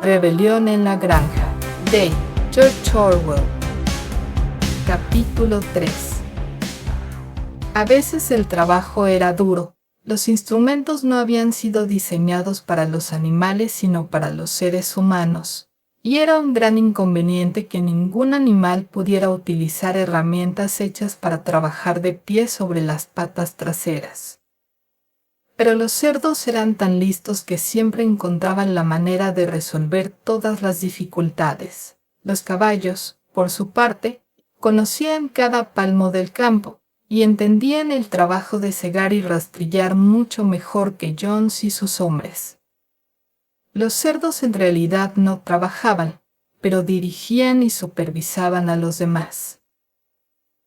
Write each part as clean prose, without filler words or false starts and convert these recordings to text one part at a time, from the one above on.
Rebelión en la granja, de George Orwell. Capítulo 3. A veces el trabajo era duro. Los instrumentos no habían sido diseñados para los animales sino para los seres humanos, y era un gran inconveniente que ningún animal pudiera utilizar herramientas hechas para trabajar de pie sobre las patas traseras. Pero los cerdos eran tan listos que siempre encontraban la manera de resolver todas las dificultades. Los caballos, por su parte, conocían cada palmo del campo y entendían el trabajo de segar y rastrillar mucho mejor que Jones y sus hombres. Los cerdos en realidad no trabajaban, pero dirigían y supervisaban a los demás.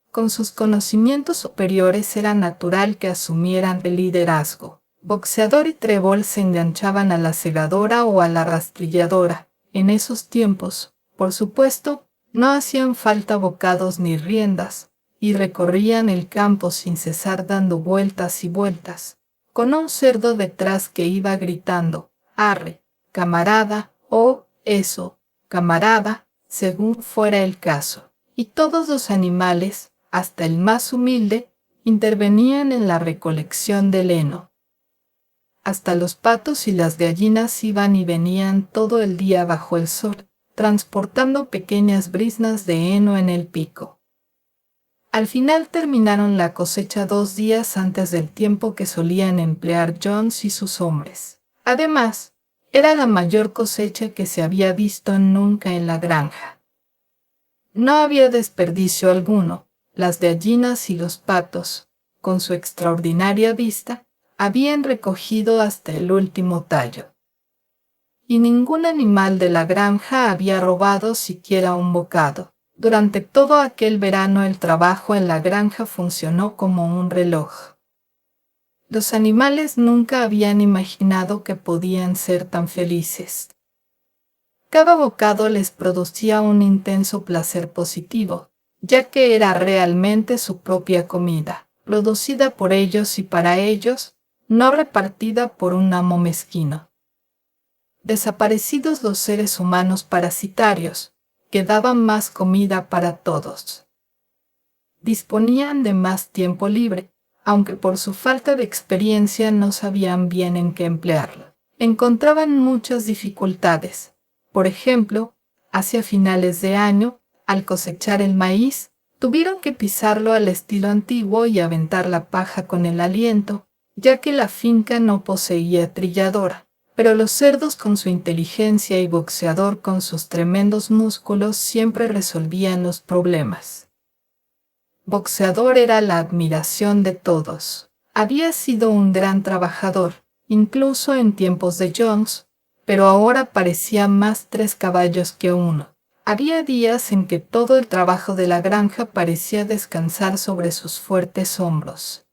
Con sus conocimientos superiores era natural que asumieran el liderazgo. Boxeador y Trébol se enganchaban a la segadora o a la rastrilladora. En esos tiempos, por supuesto, no hacían falta bocados ni riendas, y recorrían el campo sin cesar dando vueltas y vueltas, con un cerdo detrás que iba gritando, «Arre, camarada», o «Eso, camarada», según fuera el caso. Y todos los animales, hasta el más humilde, intervenían en la recolección del heno. Hasta los patos y las gallinas iban y venían todo el día bajo el sol, transportando pequeñas briznas de heno en el pico. Al final terminaron la cosecha 2 días antes del tiempo que solían emplear Jones y sus hombres. Además, era la mayor cosecha que se había visto nunca en la granja. No había desperdicio alguno. Las gallinas y los patos, con su extraordinaria vista, habían recogido hasta el último tallo. Y ningún animal de la granja había robado siquiera un bocado. Durante todo aquel verano el trabajo en la granja funcionó como un reloj. Los animales nunca habían imaginado que podían ser tan felices. Cada bocado les producía un intenso placer positivo, ya que era realmente su propia comida, producida por ellos y para ellos, no repartida por un amo mezquino. Desaparecidos los seres humanos parasitarios, quedaba más comida para todos. Disponían de más tiempo libre, aunque por su falta de experiencia no sabían bien en qué emplearlo. Encontraban muchas dificultades. Por ejemplo, hacia finales de año, al cosechar el maíz, tuvieron que pisarlo al estilo antiguo y aventar la paja con el aliento, ya que la finca no poseía trilladora. Pero los cerdos con su inteligencia y Boxeador con sus tremendos músculos siempre resolvían los problemas. Boxeador era la admiración de todos. Había sido un gran trabajador, incluso en tiempos de Jones, pero ahora parecía más 3 caballos que 1. Había días en que todo el trabajo de la granja parecía descansar sobre sus fuertes hombros.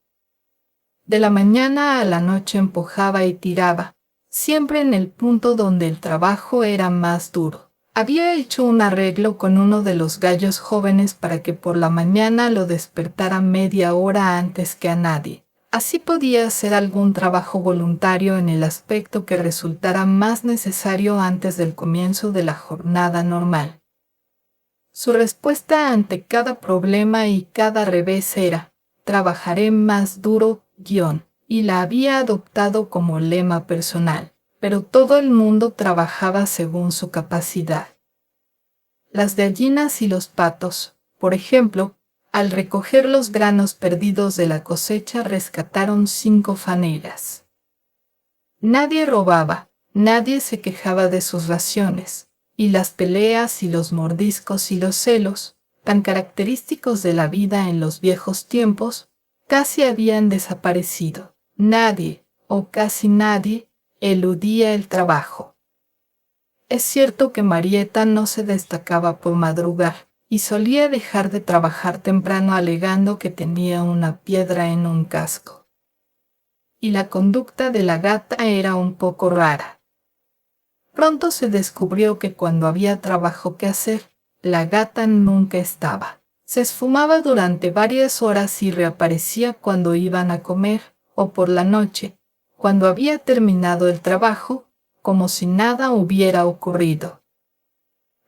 De la mañana a la noche empujaba y tiraba, siempre en el punto donde el trabajo era más duro. Había hecho un arreglo con uno de los gallos jóvenes para que por la mañana lo despertara media hora antes que a nadie. Así podía hacer algún trabajo voluntario en el aspecto que resultara más necesario antes del comienzo de la jornada normal. Su respuesta ante cada problema y cada revés era, trabajaré más duro, y la había adoptado como lema personal, pero todo el mundo trabajaba según su capacidad. Las gallinas y los patos, por ejemplo, al recoger los granos perdidos de la cosecha rescataron 5 fanegas. Nadie robaba, nadie se quejaba de sus raciones, y las peleas y los mordiscos y los celos, tan característicos de la vida en los viejos tiempos, casi habían desaparecido. Nadie, o casi nadie, eludía el trabajo. Es cierto que Marieta no se destacaba por madrugar, y solía dejar de trabajar temprano alegando que tenía una piedra en un casco. Y la conducta de la gata era un poco rara. Pronto se descubrió que cuando había trabajo que hacer, la gata nunca estaba. Se esfumaba durante varias horas y reaparecía cuando iban a comer, o por la noche, cuando había terminado el trabajo, como si nada hubiera ocurrido.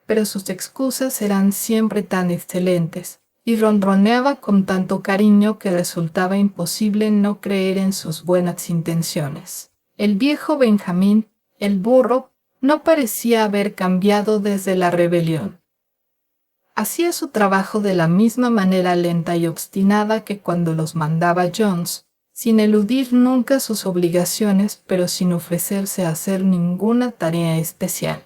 Pero sus excusas eran siempre tan excelentes, y ronroneaba con tanto cariño que resultaba imposible no creer en sus buenas intenciones. El viejo Benjamín, el burro, no parecía haber cambiado desde la rebelión. Hacía su trabajo de la misma manera lenta y obstinada que cuando los mandaba Jones, sin eludir nunca sus obligaciones, pero sin ofrecerse a hacer ninguna tarea especial.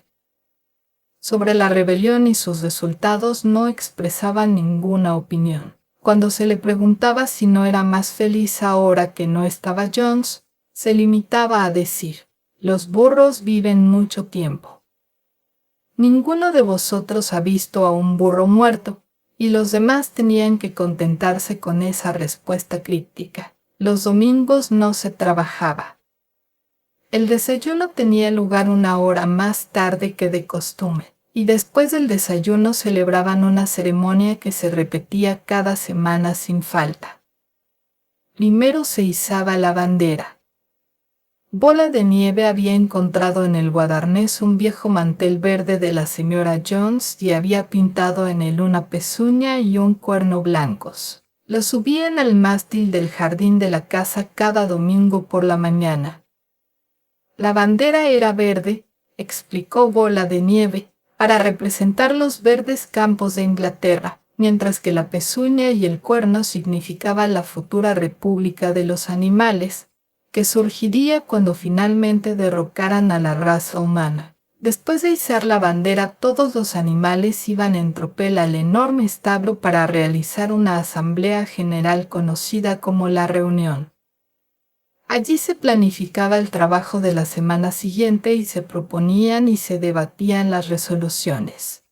Sobre la rebelión y sus resultados no expresaba ninguna opinión. Cuando se le preguntaba si no era más feliz ahora que no estaba Jones, se limitaba a decir: «Los burros viven mucho tiempo». Ninguno de vosotros ha visto a un burro muerto, y los demás tenían que contentarse con esa respuesta críptica. Los domingos no se trabajaba. El desayuno tenía lugar 1 hora más tarde que de costumbre, y después del desayuno celebraban una ceremonia que se repetía cada semana sin falta. Primero se izaba la bandera. Bola de Nieve había encontrado en el guadarnés un viejo mantel verde de la señora Jones y había pintado en él una pezuña y un cuerno blancos. Lo subían al mástil del jardín de la casa cada domingo por la mañana. La bandera era verde, explicó Bola de Nieve, para representar los verdes campos de Inglaterra, mientras que la pezuña y el cuerno significaban la futura república de los animales, que surgiría cuando finalmente derrocaran a la raza humana. Después de izar la bandera, todos los animales iban en tropel al enorme establo para realizar una asamblea general conocida como la reunión. Allí se planificaba el trabajo de la semana siguiente y se proponían y se debatían las resoluciones.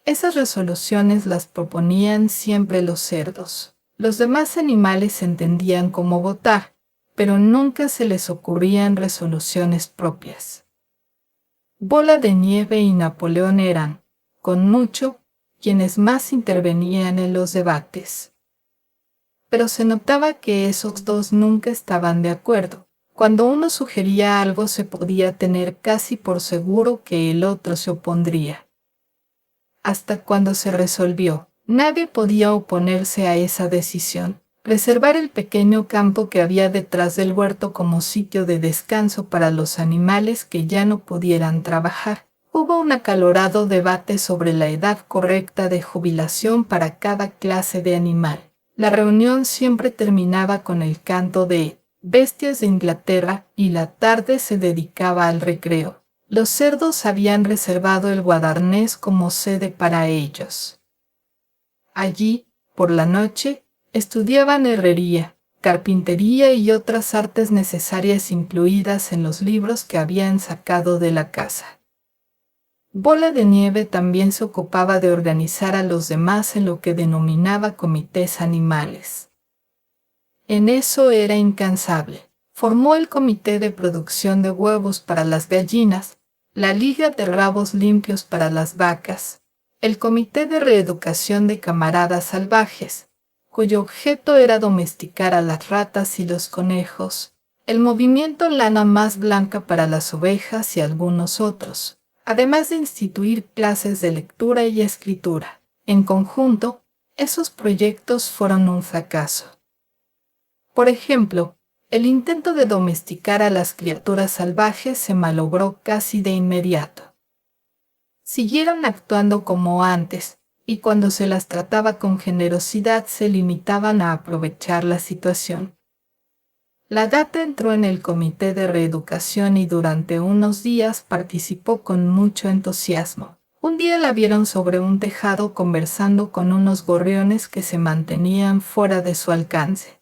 Esas resoluciones las proponían siempre los cerdos. Los demás animales entendían cómo votar, pero nunca se les ocurrían resoluciones propias. Bola de Nieve y Napoleón eran, con mucho, quienes más intervenían en los debates. Pero se notaba que esos dos nunca estaban de acuerdo. Cuando uno sugería algo se podía tener casi por seguro que el otro se opondría. Hasta cuando se resolvió, nadie podía oponerse a esa decisión: reservar el pequeño campo que había detrás del huerto como sitio de descanso para los animales que ya no pudieran trabajar. Hubo un acalorado debate sobre la edad correcta de jubilación para cada clase de animal. La reunión siempre terminaba con el canto de Bestias de Inglaterra y la tarde se dedicaba al recreo. Los cerdos habían reservado el guadarnés como sede para ellos. Allí, por la noche, estudiaban herrería, carpintería y otras artes necesarias incluidas en los libros que habían sacado de la casa. Bola de Nieve también se ocupaba de organizar a los demás en lo que denominaba comités animales. En eso era incansable. Formó el comité de producción de huevos para las gallinas, la liga de rabos limpios para las vacas, el comité de reeducación de camaradas salvajes, cuyo objeto era domesticar a las ratas y los conejos, el movimiento Lana Más Blanca para las ovejas y algunos otros, además de instituir clases de lectura y escritura. En conjunto, esos proyectos fueron un fracaso. Por ejemplo, el intento de domesticar a las criaturas salvajes se malogró casi de inmediato. Siguieron actuando como antes, y cuando se las trataba con generosidad se limitaban a aprovechar la situación. La gata entró en el comité de reeducación y durante unos días participó con mucho entusiasmo. Un día la vieron sobre un tejado conversando con unos gorriones que se mantenían fuera de su alcance.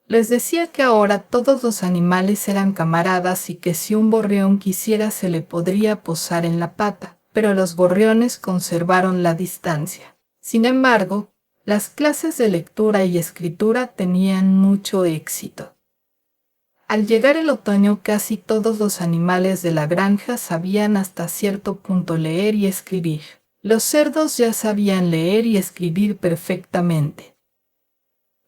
Les decía que ahora todos los animales eran camaradas y que si un gorrión quisiera se le podría posar en la pata, pero los gorriones conservaron la distancia. Sin embargo, las clases de lectura y escritura tenían mucho éxito. Al llegar el otoño, casi todos los animales de la granja sabían hasta cierto punto leer y escribir. Los cerdos ya sabían leer y escribir perfectamente.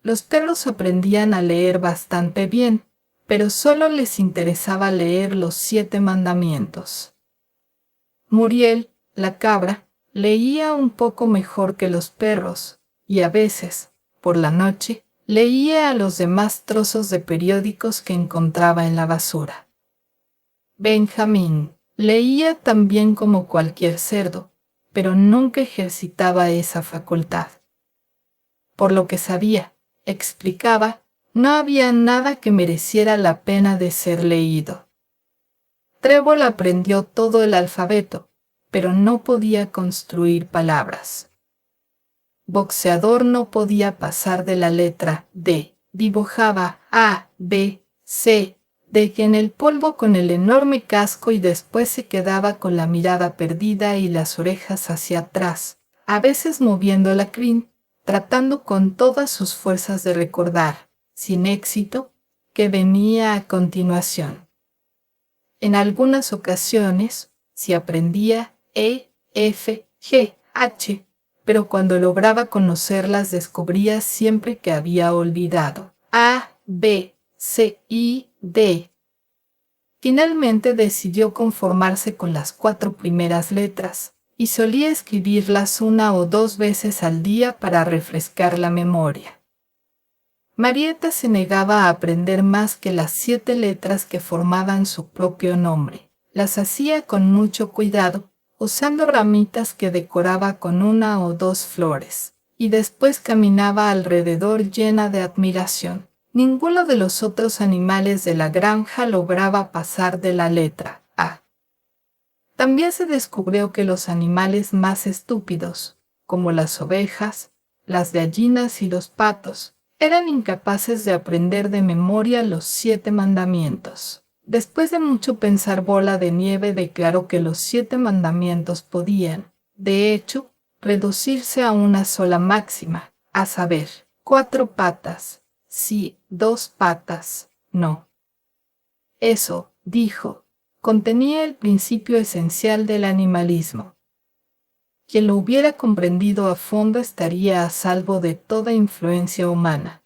Los perros aprendían a leer bastante bien, pero solo les interesaba leer los 7 mandamientos. Muriel, la cabra, leía un poco mejor que los perros, y a veces, por la noche, leía a los demás trozos de periódicos que encontraba en la basura. Benjamín leía tan bien como cualquier cerdo, pero nunca ejercitaba esa facultad. Por lo que sabía, explicaba, no había nada que mereciera la pena de ser leído. Trébol aprendió todo el alfabeto, pero no podía construir palabras. Boxeador no podía pasar de la letra D. Dibujaba A, B, C, D en el polvo con el enorme casco y después se quedaba con la mirada perdida y las orejas hacia atrás, a veces moviendo la crin, tratando con todas sus fuerzas de recordar, sin éxito, que venía a continuación. En algunas ocasiones, si aprendía E, F, G, H, pero cuando lograba conocerlas descubría siempre que había olvidado A, B, C y D. Finalmente decidió conformarse con las 4 primeras letras, y solía escribirlas 1 o 2 veces al día para refrescar la memoria. Marieta se negaba a aprender más que las 7 letras que formaban su propio nombre. Las hacía con mucho cuidado, usando ramitas que decoraba con 1 o 2 flores, y después caminaba alrededor llena de admiración. Ninguno de los otros animales de la granja lograba pasar de la letra A. También se descubrió que los animales más estúpidos, como las ovejas, las gallinas y los patos, eran incapaces de aprender de memoria los 7 mandamientos. Después de mucho pensar, Bola de Nieve declaró que los 7 mandamientos podían, de hecho, reducirse a una sola máxima, a saber, 4 patas, sí, 2 patas, no. Eso, dijo, contenía el principio esencial del animalismo. Quien lo hubiera comprendido a fondo estaría a salvo de toda influencia humana.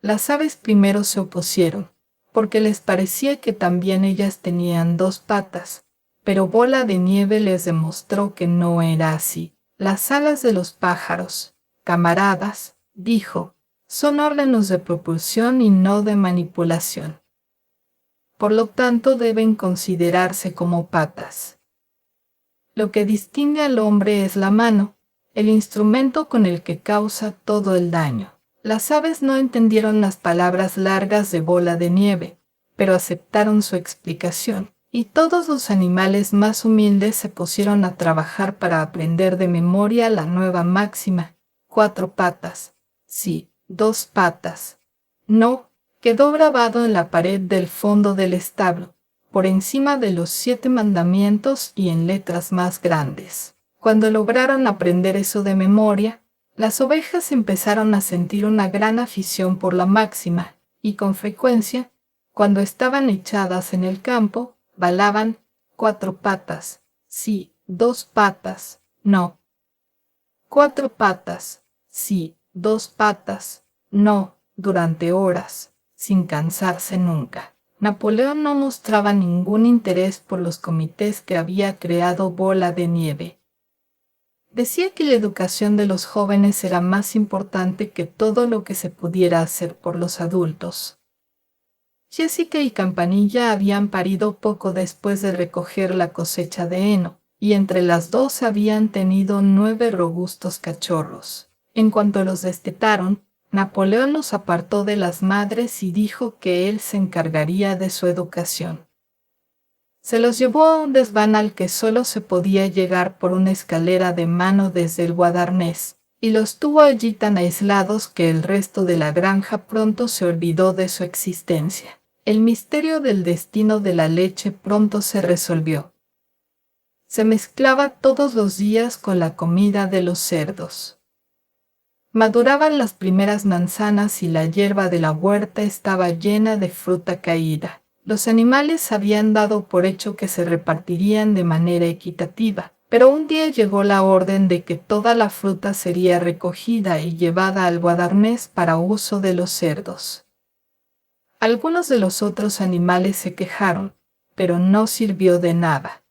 Las aves primero se opusieron, porque les parecía que también ellas tenían 2 patas, pero Bola de Nieve les demostró que no era así. Las alas de los pájaros, camaradas, dijo, son órganos de propulsión y no de manipulación. Por lo tanto, deben considerarse como patas. Lo que distingue al hombre es la mano, el instrumento con el que causa todo el daño. Las aves no entendieron las palabras largas de Bola de Nieve, pero aceptaron su explicación, y todos los animales más humildes se pusieron a trabajar para aprender de memoria la nueva máxima: 4 patas, sí, 2 patas, no. Quedó grabado en la pared del fondo del establo, por encima de los 7 mandamientos y en letras más grandes. Cuando lograron aprender eso de memoria, las ovejas empezaron a sentir una gran afición por la máxima, y con frecuencia, cuando estaban echadas en el campo, balaban 4 patas, sí, 2 patas, no. 4 patas, sí, 2 patas, no, durante horas, sin cansarse nunca. Napoleón no mostraba ningún interés por los comités que había creado Bola de Nieve. Decía que la educación de los jóvenes era más importante que todo lo que se pudiera hacer por los adultos. Jessica y Campanilla habían parido poco después de recoger la cosecha de heno, y entre las 2 habían tenido 9 robustos cachorros. En cuanto los destetaron, Napoleón los apartó de las madres y dijo que él se encargaría de su educación. Se los llevó a un desván al que solo se podía llegar por una escalera de mano desde el Guadarnés, y los tuvo allí tan aislados que el resto de la granja pronto se olvidó de su existencia. El misterio del destino de la leche pronto se resolvió. Se mezclaba todos los días con la comida de los cerdos. Maduraban las primeras manzanas y la hierba de la huerta estaba llena de fruta caída. Los animales habían dado por hecho que se repartirían de manera equitativa, pero un día llegó la orden de que toda la fruta sería recogida y llevada al Guadarnés para uso de los cerdos. Algunos de los otros animales se quejaron, pero no sirvió de nada.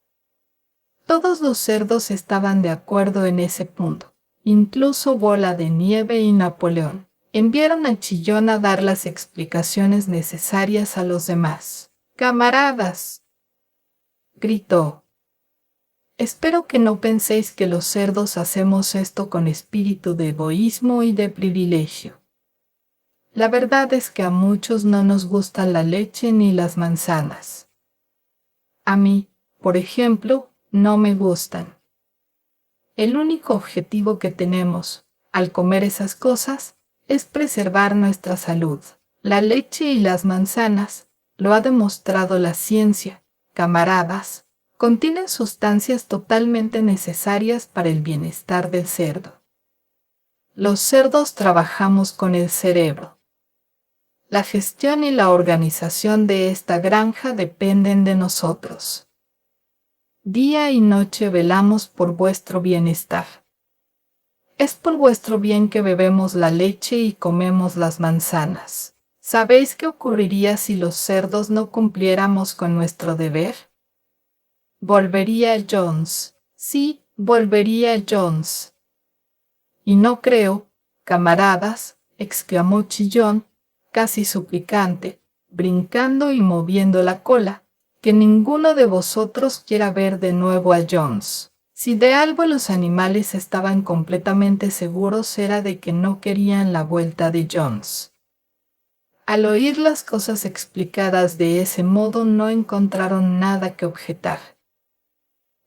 Todos los cerdos estaban de acuerdo en ese punto. Incluso Bola de Nieve y Napoleón enviaron a Chillón a dar las explicaciones necesarias a los demás. «Camaradas», gritó, «espero que no penséis que los cerdos hacemos esto con espíritu de egoísmo y de privilegio. La verdad es que a muchos no nos gusta la leche ni las manzanas. A mí, por ejemplo, no me gustan. El único objetivo que tenemos, al comer esas cosas, es preservar nuestra salud. La leche y las manzanas, lo ha demostrado la ciencia, camaradas, contienen sustancias totalmente necesarias para el bienestar del cerdo. Los cerdos trabajamos con el cerebro. La gestión y la organización de esta granja dependen de nosotros. Día y noche velamos por vuestro bienestar. Es por vuestro bien que bebemos la leche y comemos las manzanas. ¿Sabéis qué ocurriría si los cerdos no cumpliéramos con nuestro deber? Volvería Jones. Sí, volvería Jones. Y no creo, camaradas, exclamó Chillón, casi suplicante, brincando y moviendo la cola, que ninguno de vosotros quiera ver de nuevo a Jones. Si de algo los animales estaban completamente seguros era de que no querían la vuelta de Jones. Al oír las cosas explicadas de ese modo no encontraron nada que objetar.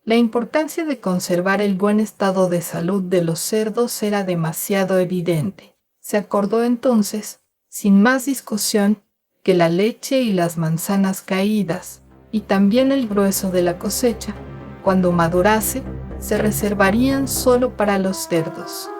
La importancia de conservar el buen estado de salud de los cerdos era demasiado evidente. Se acordó entonces, sin más discusión, que la leche y las manzanas caídas, y también el grueso de la cosecha, cuando madurase, se reservarían solo para los cerdos.